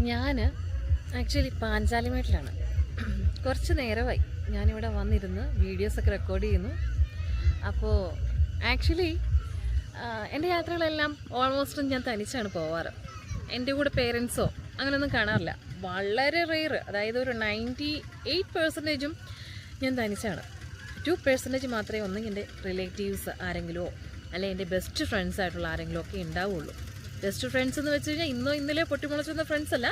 ഞാൻ ആക്ച്വലി പാഞ്ചാലിമേട്ടിലാണ്. കുറച്ച് നേരമായി ഞാനിവിടെ വന്നിരുന്ന് വീഡിയോസൊക്കെ റെക്കോർഡ് ചെയ്യുന്നു. അപ്പോൾ ആക്ച്വലി എൻ്റെ യാത്രകളെല്ലാം ഓൾമോസ്റ്റും ഞാൻ തനിച്ചാണ് പോവാറ്. എൻ്റെ കൂടെ പേരൻസോ അങ്ങനെയൊന്നും കാണാറില്ല. വളരെ റെയർ, അതായത് ഒരു 98% ഞാൻ തനിച്ചാണ്. 2% മാത്രമേ ഒന്നെങ്കിൽ എൻ്റെ റിലേറ്റീവ്സ് ആരെങ്കിലുമോ അല്ലെങ്കിൽ എൻ്റെ ബെസ്റ്റ് ഫ്രണ്ട്സ് ആയിട്ടുള്ള ആരെങ്കിലും ഒക്കെ ഉണ്ടാവുള്ളൂ. ബെസ്റ്റ് ഫ്രണ്ട്സ് എന്ന് വെച്ച് കഴിഞ്ഞാൽ ഇന്നോ ഇന്നലെ പൊട്ടിമുളച്ചുന്ന ഫ്രണ്ട്സ് അല്ല,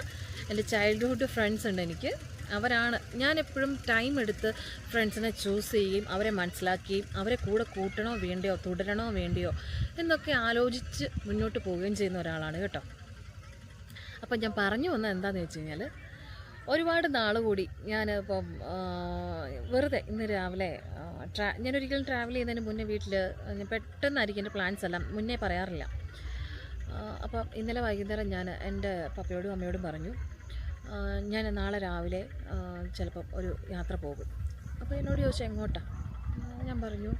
എൻ്റെ ചൈൽഡ്ഹുഡ് ഫ്രണ്ട്സ് ഉണ്ട് എനിക്ക്. അവരാണ് ഞാൻ എപ്പോഴും ടൈം എടുത്ത് ഫ്രണ്ട്സിനെ ചൂസ് ചെയ്യുകയും അവരെ മനസ്സിലാക്കുകയും അവരെ കൂടെ കൂട്ടണോ വേണ്ടയോ തുടരണോ വേണ്ടയോ എന്നൊക്കെ ആലോചിച്ച് മുന്നോട്ട് പോവുകയും ചെയ്യുന്ന ഒരാളാണ് കേട്ടോ. അപ്പം ഞാൻ പറഞ്ഞു വന്നത് എന്താണെന്ന് വെച്ച് കഴിഞ്ഞാൽ, ഒരുപാട് നാൾ കൂടി ഞാനിപ്പം വെറുതെ ഇന്ന് രാവിലെ ഞാനൊരിക്കലും ട്രാവൽ ചെയ്യുന്നതിന് മുന്നേ വീട്ടിൽ ഞാൻ പെട്ടെന്നായിരിക്കും എൻ്റെ പ്ലാൻസ് എല്ലാം മുന്നേ പറയാറില്ല. അപ്പം ഇന്നലെ വൈകുന്നേരം ഞാൻ എൻ്റെ പപ്പയോടും അമ്മയോടും പറഞ്ഞു, ഞാൻ നാളെ രാവിലെ ചിലപ്പം ഒരു യാത്ര പോകും. അപ്പോൾ എന്നോട് ചോദിച്ചാൽ എങ്ങോട്ടാണ്? ഞാൻ പറഞ്ഞു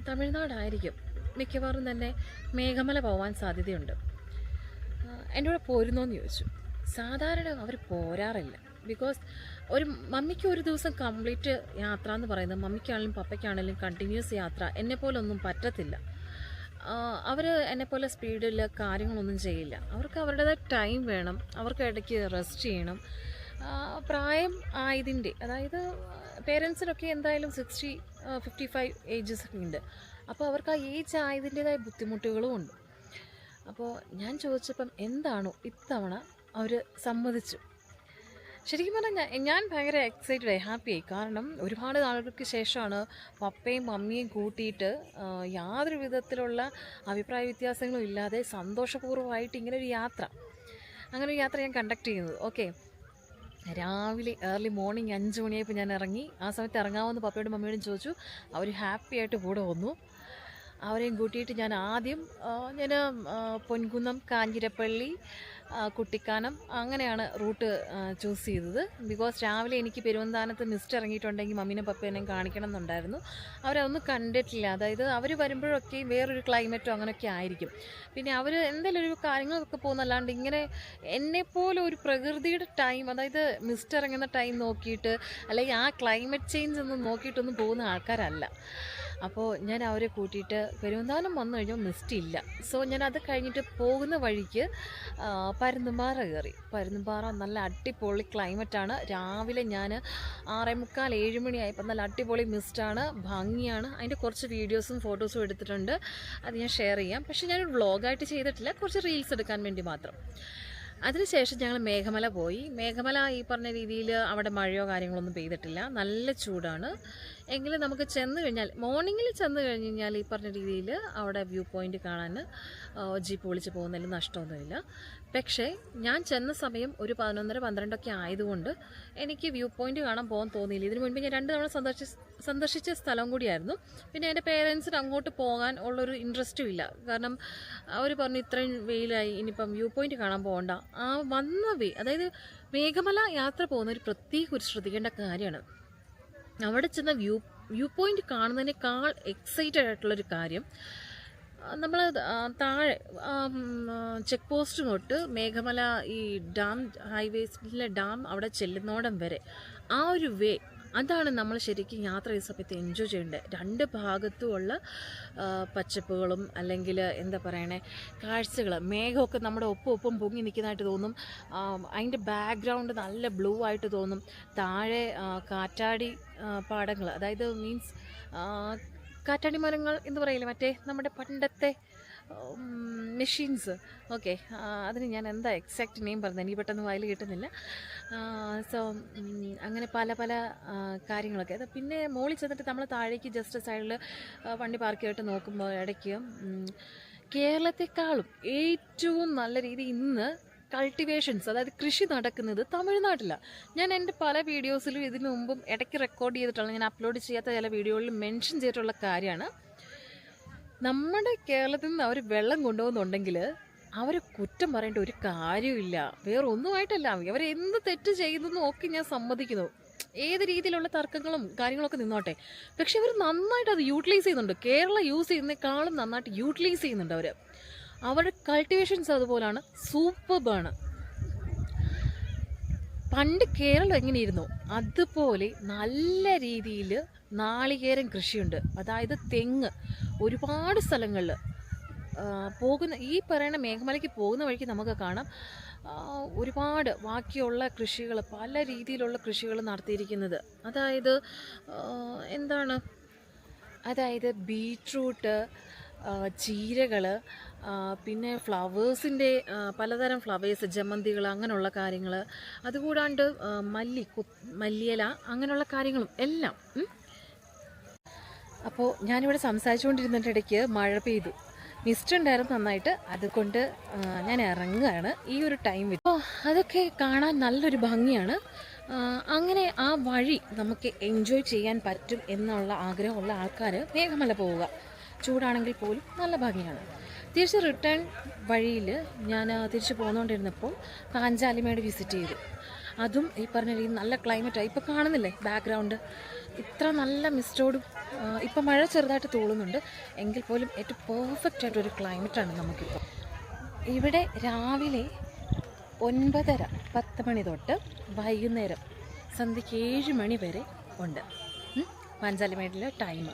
തമിഴ്നാടായിരിക്കും, മിക്കവാറും തന്നെ മേഘമല പോകാൻ സാധ്യതയുണ്ട്. എൻ്റെ കൂടെ പോരുന്നോയെന്ന് ചോദിച്ചു. സാധാരണ അവർ പോരാറില്ല. ബിക്കോസ് ഒരു മമ്മിക്ക് ഒരു ദിവസം കംപ്ലീറ്റ് യാത്ര എന്ന് പറയുന്നത്, മമ്മിക്കാണെങ്കിലും പപ്പയ്ക്കാണെങ്കിലും കണ്ടിന്യൂസ് യാത്ര എന്നെപ്പോലൊന്നും പറ്റത്തില്ല. അവർ എന്നെപ്പോലെ സ്പീഡിൽ കാര്യങ്ങളൊന്നും ചെയ്യില്ല. അവർക്ക് അവരുടേതായ ടൈം വേണം, അവർക്ക് ഇടയ്ക്ക് റെസ്റ്റ് ചെയ്യണം. പ്രായം ആയതിൻ്റെ, അതായത് പേരൻസിനൊക്കെ എന്തായാലും 60-55 ഏജസ് ഒക്കെ ഉണ്ട്. അപ്പോൾ അവർക്ക് ആ ഏജ് ആയതിൻ്റേതായ ബുദ്ധിമുട്ടുകളും ഉണ്ട്. അപ്പോൾ ഞാൻ ചോദിച്ചപ്പം എന്താണോ ഇത്തവണ അവർ സമ്മതിച്ചു. ശരിക്കും പറഞ്ഞാൽ ഞാൻ ഭയങ്കര എക്സൈറ്റഡായി, ഹാപ്പിയായി. കാരണം ഒരുപാട് നാളുകൾക്ക് ശേഷമാണ് പപ്പയും മമ്മിയും കൂട്ടിയിട്ട് യാതൊരു വിധത്തിലുള്ള അഭിപ്രായ വ്യത്യാസങ്ങളും ഇല്ലാതെ സന്തോഷപൂർവ്വമായിട്ട് ഇങ്ങനൊരു യാത്ര, അങ്ങനെ ഒരു യാത്ര ഞാൻ കണ്ടക്ട് ചെയ്യുന്നത്. ഓക്കെ, രാവിലെ ഏർലി മോർണിംഗ് 5 മണിയായപ്പോൾ ഞാൻ ഇറങ്ങി. ആ സമയത്ത് ഇറങ്ങാമെന്ന് പപ്പയോടും മമ്മിയോടും ചോദിച്ചു. അവർ ഹാപ്പി ആയിട്ട് കൂടെ വന്നു. അവരെയും കൂട്ടിയിട്ട് ഞാൻ ആദ്യം പൊൻകുന്നം, കാഞ്ഞിരപ്പള്ളി, കുട്ടിക്കാനം അങ്ങനെയാണ് റൂട്ട് ചൂസ് ചെയ്തത്. ബിക്കോസ് രാവിലെ എനിക്ക് പെരുവന്താനത്ത് മിസ്റ്റ് ഇറങ്ങിയിട്ടുണ്ടെങ്കിൽ മമ്മീനും പപ്പേനെയും കാണിക്കണം എന്നുണ്ടായിരുന്നു. അവരതൊന്നും കണ്ടിട്ടില്ല. അതായത് അവർ വരുമ്പോഴൊക്കെ വേറൊരു ക്ലൈമറ്റോ അങ്ങനെയൊക്കെ ആയിരിക്കും. പിന്നെ അവർ എന്തെങ്കിലും ഒരു കാര്യങ്ങളൊക്കെ പോകുന്നല്ലാണ്ട് ഇങ്ങനെ എന്നെപ്പോലെ ഒരു പ്രകൃതിയുടെ ടൈം, അതായത് മിസ്റ്റ് ഇറങ്ങുന്ന ടൈം നോക്കിയിട്ട് അല്ലെങ്കിൽ ആ ക്ലൈമറ്റ് ചേഞ്ച് ഒന്നും നോക്കിയിട്ടൊന്നും പോകുന്ന ആൾക്കാരല്ല. അപ്പോൾ ഞാൻ അവരെ കൂട്ടിയിട്ട് പെരുവന്താനം വന്നു കഴിഞ്ഞാൽ മിസ്റ്റ് ഇല്ല. സോ ഞാൻ അത് കഴിഞ്ഞിട്ട് പോകുന്ന വഴിക്ക് പരുന്തുംപാറ കയറി. പരുന്തുംപാറ നല്ല അടിപൊളി ക്ലൈമറ്റാണ്. രാവിലെ ഞാൻ 6:45-7 മണിയായപ്പോൾ നല്ല അടിപൊളി മിസ്റ്റാണ്, ഭംഗിയാണ്. അതിൻ്റെ കുറച്ച് വീഡിയോസും ഫോട്ടോസും എടുത്തിട്ടുണ്ട്, അത് ഞാൻ ഷെയർ ചെയ്യാം. പക്ഷേ ഞാനൊരു വ്ളോഗായിട്ട് ചെയ്തിട്ടില്ല, കുറച്ച് റീൽസ് എടുക്കാൻ വേണ്ടി മാത്രം. അതിനുശേഷം ഞങ്ങൾ മേഘമല പോയി. മേഘമല ഈ പറഞ്ഞ രീതിയിൽ അവിടെ മഴയോ കാര്യങ്ങളൊന്നും പെയ്തിട്ടില്ല, നല്ല ചൂടാണ്. എങ്കിലും നമുക്ക് ചെന്ന് കഴിഞ്ഞാൽ, മോർണിംഗിൽ ചെന്ന് കഴിഞ്ഞ് കഴിഞ്ഞാൽ ഈ പറഞ്ഞ രീതിയിൽ അവിടെ വ്യൂ പോയിൻ്റ് കാണാൻ ജീപ്പ് വിളിച്ച് പോകുന്നതിൽ നഷ്ടമൊന്നുമില്ല. പക്ഷേ ഞാൻ ചെന്ന സമയം ഒരു 11-12 ഒക്കെ ആയതുകൊണ്ട് എനിക്ക് വ്യൂ പോയിൻ്റ് കാണാൻ പോകാൻ തോന്നിയില്ല. ഇതിനു മുൻപ് ഞാൻ 2 തവണ സന്ദർശിച്ച സ്ഥലം കൂടിയായിരുന്നു. പിന്നെ എൻ്റെ പേരൻസിന് അങ്ങോട്ട് പോകാൻ ഉള്ളൊരു ഇൻട്രസ്റ്റും ഇല്ല. കാരണം അവർ പറഞ്ഞു ഇത്രയും വെയിലായി, ഇനിയിപ്പം വ്യൂ പോയിൻ്റ് കാണാൻ പോകണ്ട. ആ വന്ന അതായത് മേഘമല യാത്ര പോകുന്ന ഒരു പ്രത്യേക ഒരു ശ്രദ്ധിക്കേണ്ട കാര്യമാണ്. അവിടെ ചെന്ന വ്യൂ പോയിൻ്റ് കാണുന്നതിനേക്കാൾ എക്സൈറ്റഡ് ആയിട്ടുള്ളൊരു കാര്യം, നമ്മൾ താഴെ ചെക്ക് പോസ്റ്റ് തൊട്ട് മേഘമല ഈ ഡാം, ഹൈവേസിലെ ഡാം അവിടെ ചെല്ലുന്നോടം വരെ ആ ഒരു വേ, അതാണ് നമ്മൾ ശരിക്കും യാത്ര ചെയ്യുന്ന സമയത്ത് എൻജോയ് ചെയ്യേണ്ടത്. 2 ഭാഗത്തുമുള്ള പച്ചപ്പുകളും അല്ലെങ്കിൽ എന്താ പറയണേ കാഴ്ചകൾ, മേഘമൊക്കെ നമ്മുടെ ഒപ്പം പൊങ്ങി നിൽക്കുന്നതായിട്ട് തോന്നും. അതിൻ്റെ ബാക്ക്ഗ്രൗണ്ട് നല്ല ബ്ലൂ ആയിട്ട് തോന്നും. താഴെ കാറ്റാടി പാടങ്ങൾ, അതായത് മീൻസ് കാറ്റാടി മരങ്ങൾ എന്ന് പറയില്ലേ, മറ്റേ നമ്മുടെ പണ്ടത്തെ മെഷീൻസ്. ഓക്കെ, അതിന് ഞാൻ എന്താ എക്സാക്റ്റ് നെയിം പറഞ്ഞത്, എനിക്ക് പെട്ടെന്ന് വായിൽ കിട്ടുന്നില്ല. സോ അങ്ങനെ പല പല കാര്യങ്ങളൊക്കെ. അത് പിന്നെ മുകളിൽ ചെന്നിട്ട് നമ്മൾ താഴേക്ക് ജസ്റ്റ് സൈഡിൽ വണ്ടി പാർക്ക് ചെയ്തിട്ട് നോക്കുമ്പോൾ ഇടയ്ക്ക് കേരളത്തെക്കാളും ഏറ്റവും നല്ല രീതി ഇന്ന് കൾട്ടിവേഷൻസ്, അതായത് കൃഷി നടക്കുന്നത് തമിഴ്നാട്ടിലാണ്. ഞാൻ എൻ്റെ പല വീഡിയോസിലും ഇതിനു മുമ്പും ഇടയ്ക്ക് റെക്കോർഡ് ചെയ്തിട്ടുള്ള, ഞാൻ അപ്ലോഡ് ചെയ്യാത്ത ചില വീഡിയോകളിൽ മെൻഷൻ ചെയ്തിട്ടുള്ള കാര്യമാണ്. നമ്മുടെ കേരളത്തിൽ നിന്ന് അവർ വെള്ളം കൊണ്ടുപോകുന്നുണ്ടെങ്കിൽ അവർ കുറ്റം പറയേണ്ട ഒരു കാര്യമില്ല. വേറെ ഒന്നുമായിട്ടല്ല, അവർ എന്ത് തെറ്റ് ചെയ്തെന്ന് ഒക്കെ ഞാൻ സമ്മതിക്കുന്നു. ഏത് രീതിയിലുള്ള തർക്കങ്ങളും കാര്യങ്ങളൊക്കെ നിന്നോട്ടെ, പക്ഷെ അവർ നന്നായിട്ട് അത് യൂട്ടിലൈസ് ചെയ്യുന്നുണ്ട്. കേരള യൂസ് ചെയ്യുന്നതിനേക്കാളും നന്നായിട്ട് യൂട്ടിലൈസ് ചെയ്യുന്നുണ്ട് അവർ. അവരുടെ കൾട്ടിവേഷൻസ് അതുപോലാണ്, സൂപ്പർബാണ്. പണ്ട് കേരളം എങ്ങനെയിരുന്നു അതുപോലെ നല്ല രീതിയിൽ നാളികേരം കൃഷിയുണ്ട്. അതായത് തെങ്ങ് ഒരുപാട് സ്ഥലങ്ങളിൽ പോകുന്ന ഈ പറയുന്ന മേഘമലയ്ക്ക് പോകുന്ന വഴിക്ക് നമുക്ക് കാണാം ഒരുപാട് ബാക്കിയുള്ള കൃഷികൾ, പല രീതിയിലുള്ള കൃഷികൾ നടത്തിയിരിക്കുന്നത്. അതായത് ബീട്രൂട്ട്, ചീരകൾ, പിന്നെ ഫ്ലവേഴ്സിൻ്റെ പലതരം ഫ്ലവേഴ്സ്, ജമന്തികൾ, അങ്ങനെയുള്ള കാര്യങ്ങൾ, അതുകൂടാണ്ട് മല്ലിയില, അങ്ങനെയുള്ള കാര്യങ്ങളും എല്ലാം. അപ്പോൾ ഞാനിവിടെ സംസാരിച്ചുകൊണ്ടിരുന്നിട്ടിടയ്ക്ക് മഴ പെയ്തു, മിസ്റ്റ് ഉണ്ടായിരുന്നു നന്നായിട്ട്. അതുകൊണ്ട് ഞാൻ ഇറങ്ങുകയാണ് ഈ ഒരു ടൈം. അപ്പോൾ അതൊക്കെ കാണാൻ നല്ലൊരു ഭംഗിയാണ്. അങ്ങനെ ആ വഴി നമുക്ക് എൻജോയ് ചെയ്യാൻ പറ്റും എന്നുള്ള ആഗ്രഹമുള്ള ആൾക്കാർ മേഘമല പോവുക. ചൂടാണെങ്കിൽ പോലും നല്ല ഭംഗിയാണ്. തിരിച്ച് റിട്ടേൺ വഴിയിൽ ഞാൻ തിരിച്ച് പോന്നുകൊണ്ടിരുന്നപ്പോൾ പാഞ്ചാലിമേട് വിസിറ്റ് ചെയ്തു. അതും ഈ പറഞ്ഞ രീതി നല്ല ക്ലൈമറ്റാണ്. ഇപ്പോൾ കാണുന്നില്ലേ ബാക്ക്ഗ്രൗണ്ട്, ഇത്ര നല്ല മിസ്റ്റോടും. ഇപ്പം മഴ ചെറുതായിട്ട് തൂളുന്നുണ്ട്, എങ്കിൽ പോലും ഏറ്റവും പെർഫെക്റ്റ് ആയിട്ടൊരു ക്ലൈമറ്റാണ് നമുക്കിപ്പോൾ. ഇവിടെ രാവിലെ 9:30-10 മണി തൊട്ട് വൈകുന്നേരം സന്ധ്യയ്ക്ക് 7 മണി വരെ ഉണ്ട് പാഞ്ചാലിമേടിലെ ടൈം.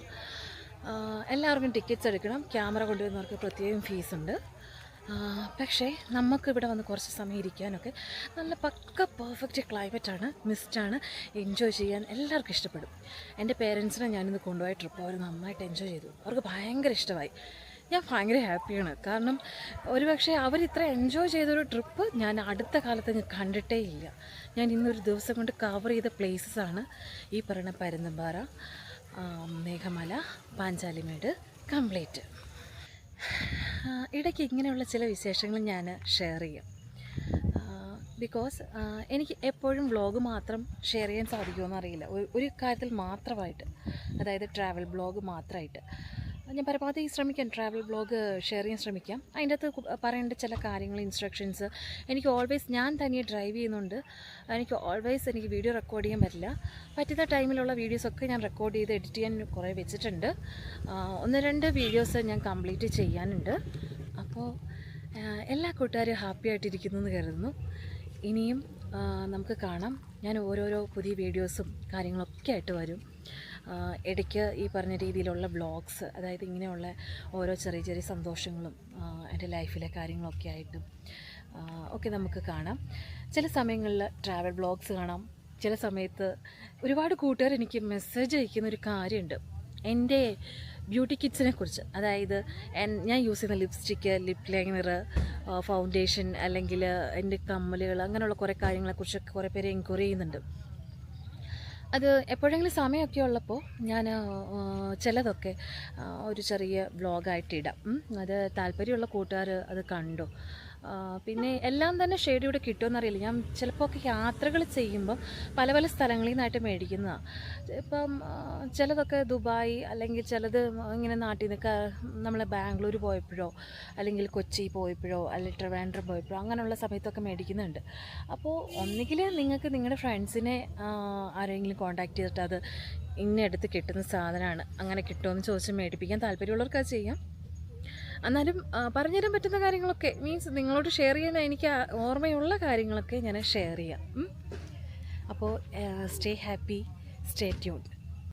എല്ലാവർക്കും ടിക്കറ്റ്സ് എടുക്കണം. ക്യാമറ കൊണ്ടുവരുന്നവർക്ക് പ്രത്യേകം ഫീസുണ്ട്. പക്ഷേ നമുക്കിവിടെ വന്ന് കുറച്ച് സമയം ഇരിക്കാനൊക്കെ നല്ല പക്ക പെർഫെക്റ്റ് ക്ലൈമറ്റാണ്, മിസ്റ്റാണ്. എൻജോയ് ചെയ്യാൻ എല്ലാവർക്കും ഇഷ്ടപ്പെടും. എൻ്റെ പേരൻസിനെ ഞാനിന്ന് കൊണ്ടുപോയ ട്രിപ്പ് അവർ നന്നായിട്ട് എൻജോയ് ചെയ്തു. അവർക്ക് ഭയങ്കര ഇഷ്ടമായി. ഞാൻ ഭയങ്കര ഹാപ്പിയാണ്. കാരണം ഒരുപക്ഷെ അവരിത്ര എൻജോയ് ചെയ്തൊരു ട്രിപ്പ് ഞാൻ അടുത്ത കാലത്ത് കണ്ടിട്ടേ ഇല്ല. ഞാൻ ഇന്നൊരു ദിവസം കൊണ്ട് കവർ ചെയ്ത പ്ലേസസാണ് ഈ പറയുന്ന പരുന്തുംപാറ, മേഘമല, പാഞ്ചാലിമേട് കംപ്ലീറ്റ്. ഇടയ്ക്ക് ഇങ്ങനെയുള്ള ചില വിശേഷങ്ങൾ ഞാൻ ഷെയർ ചെയ്യാം. ബിക്കോസ് എനിക്ക് എപ്പോഴും വ്ളോഗ് മാത്രം ഷെയർ ചെയ്യാൻ സാധിക്കുമെന്ന് അറിയില്ല. ഒരു കാര്യത്തിൽ മാത്രമായിട്ട്, അതായത് ട്രാവൽ വ്ളോഗ് മാത്രമായിട്ട് ഞാൻ പരമാവധി ശ്രമിക്കാം, ട്രാവൽ വ്ളോഗ് ഷെയർ ചെയ്യാൻ ശ്രമിക്കാം. അതിൻ്റെ അകത്ത് പറയേണ്ട ചില കാര്യങ്ങൾ, ഇൻസ്ട്രക്ഷൻസ്. എനിക്ക് ഓൾവേസ്, ഞാൻ തനിയെ ഡ്രൈവ് ചെയ്യുന്നുണ്ട്, എനിക്ക് വീഡിയോ റെക്കോർഡ് ചെയ്യാൻ പറ്റില്ല. പറ്റുന്ന ടൈമിലുള്ള വീഡിയോസൊക്കെ ഞാൻ റെക്കോർഡ് ചെയ്ത് എഡിറ്റ് ചെയ്യാൻ കുറേ വെച്ചിട്ടുണ്ട്. 1-2 വീഡിയോസ് ഞാൻ കംപ്ലീറ്റ് ചെയ്യാനുണ്ട്. അപ്പോൾ എല്ലാ കൂട്ടുകാരും ഹാപ്പി ആയിട്ടിരിക്കുന്നു എന്ന് കരുതുന്നു. ഇനിയും നമുക്ക് കാണാം. ഞാൻ ഓരോരോ പുതിയ വീഡിയോസും കാര്യങ്ങളൊക്കെ ആയിട്ട് വരും. ഇടയ്ക്ക് ഈ പറഞ്ഞ രീതിയിലുള്ള വ്ളോഗ്സ്, അതായത് ഇങ്ങനെയുള്ള ഓരോ ചെറിയ ചെറിയ സന്തോഷങ്ങളും എൻ്റെ ലൈഫിലെ കാര്യങ്ങളൊക്കെ ആയിട്ടും ഒക്കെ നമുക്ക് കാണാം. ചില സമയങ്ങളിൽ ട്രാവൽ വ്ളോഗ്സ് കാണാം. ചില സമയത്ത് ഒരുപാട് കൂട്ടുകാർ എനിക്ക് മെസ്സേജ് അയക്കുന്നൊരു കാര്യമുണ്ട് എൻ്റെ ബ്യൂട്ടി കിറ്റ്സിനെ കുറിച്ച്. അതായത് ഞാൻ യൂസ് ചെയ്യുന്ന ലിപ്സ്റ്റിക്ക്, ലിപ് ലൈനർ, ഫൗണ്ടേഷൻ, അല്ലെങ്കിൽ എൻ്റെ കമ്മലുകൾ, അങ്ങനെയുള്ള കുറേ കാര്യങ്ങളെക്കുറിച്ചൊക്കെ കുറേ പേര് എൻക്വയറി ചെയ്യുന്നുണ്ട്. അത് എപ്പോഴെങ്കിലും സമയമൊക്കെ ഉള്ളപ്പോൾ ഞാൻ ചിലതൊക്കെ ഒരു ചെറിയ വ്ളോഗായിട്ട് ഇടാം. അത് താല്പര്യമുള്ള കൂട്ടുകാർ അത് കണ്ടു. പിന്നെ എല്ലാം തന്നെ ഷെയ്ഡിലൂടെ കിട്ടുമെന്നറിയില്ല. ഞാൻ ചിലപ്പോൾ ഒക്കെ യാത്രകൾ ചെയ്യുമ്പം പല പല സ്ഥലങ്ങളിൽ നിന്നായിട്ട് മേടിക്കുന്നതാണ്. ഇപ്പം ചിലതൊക്കെ ദുബായ്, അല്ലെങ്കിൽ ചിലത് ഇങ്ങനെ നാട്ടിൽ നിന്ന് നമ്മൾ ബാംഗ്ലൂർ പോയപ്പോഴോ, അല്ലെങ്കിൽ കൊച്ചി പോയപ്പോഴോ, അല്ലെങ്കിൽ ട്രിവാൻഡ്രം പോയപ്പോഴോ, അങ്ങനെയുള്ള സമയത്തൊക്കെ മേടിക്കുന്നുണ്ട്. അപ്പോൾ ഒന്നുകിൽ നിങ്ങൾക്ക് നിങ്ങളുടെ ഫ്രണ്ട്സിനെ ആരെങ്കിലും കോൺടാക്ട് ചെയ്തിട്ട് അത് ഇന്നടുത്ത് കിട്ടുന്ന സാധനമാണ്, അങ്ങനെ കിട്ടുമെന്ന് ചോദിച്ച് മേടിപ്പിക്കാൻ താല്പര്യമുള്ളവർക്ക് അത് ചെയ്യാം. എന്നാലും പറഞ്ഞുതരാൻ പറ്റുന്ന കാര്യങ്ങളൊക്കെ, മീൻസ് നിങ്ങളോട് ഷെയർ ചെയ്യാൻ എനിക്ക് ഓർമ്മയുള്ള കാര്യങ്ങളൊക്കെ ഞാൻ ഷെയർ ചെയ്യാം. അപ്പോൾ സ്റ്റേ ഹാപ്പി, സ്റ്റേ ട്യൂൺഡ്.